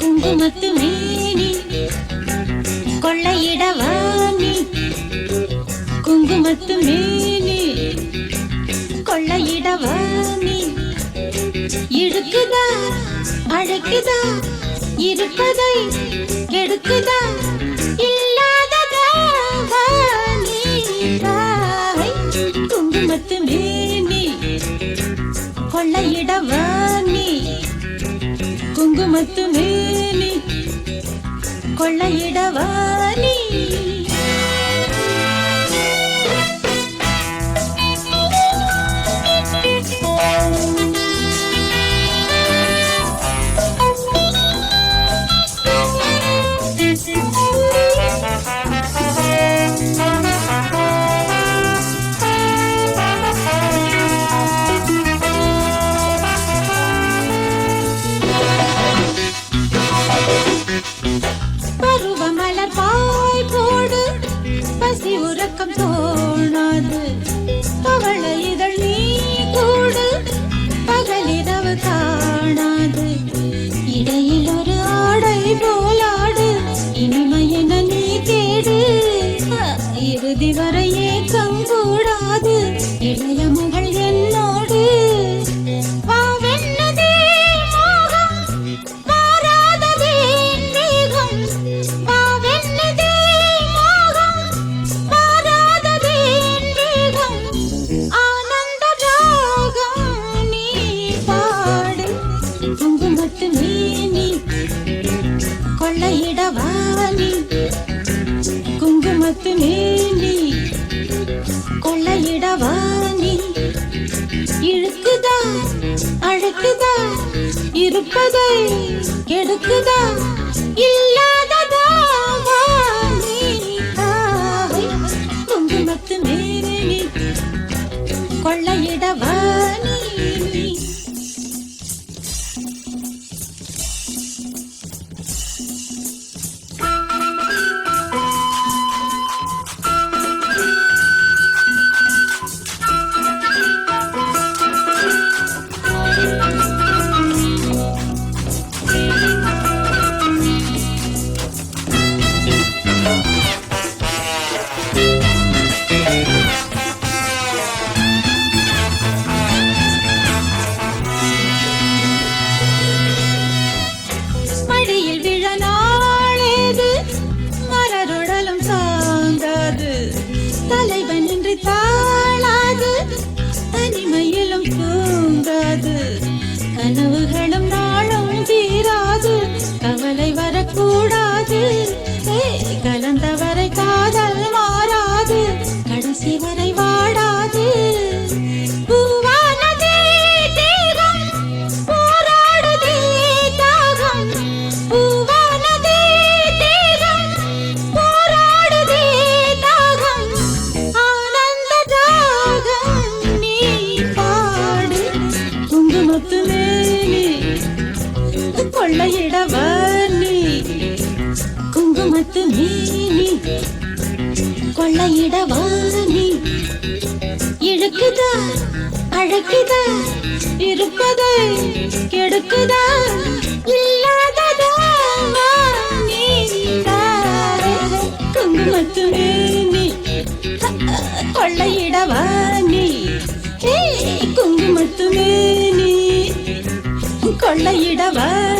குங்குமத்து மேனி கொள்ளையிடவானி, குங்குமத்து மேனி கொள்ளையிடவானி. இழுக்குதா அழைக்குதா இருப்பதை கெடுக்குதா இல்லாததா வாணி தாய். குங்குமத்து மேனி கொள்ளையிடவானி, குங்குமத்து மேனி கொள்ளையிடவானி. பருவமலர் பாய் போடு பசி உறக்கம் தோணாது, பவள இதழ் நீ கூடு பகலிரவு காணாது. இடையில் ஒரு ஆடை போலாடு இனிமையென நீ தேடு, இறுதி வரை ஏக்கம் கூடாது இளைய மகள் என்னோடு. குங்குமத்து மேனி கொள்ளையிடவானி, குங்குமத்து மேனி கொள்ளையிடவானி. இழுக்குதா அழைக்குதா இருப்பதை கெடுக்குதா இல்லாததா வாணி தாய். குங்குமத்து மேனி கொள்ளையிடவானி. மடியில் விழ நாளேது மலருடலும் சாங்காது, தலைவனின்றி தாழாது தனிமையிலும் தூங்காது. கனவுகளும் நாளும் தீராது கவலை வரக்கூடாது, கலந்தவரை காதல் மாறாது கடைசி வரை வாடாது. குங்குமத்து மேனி கொள்ளையிடவானி, குங்குமத்து மேனி கொள்ளையிடவானி. இழுக்குதா அழைக்குதா இருப்பதை கெடுக்குதா இல்லாததா வாணி தாய். குங்குமத்து மேனி கொள்ளையிடவானி, குங்குமத்து மேனி கொள்ளையிடவானி.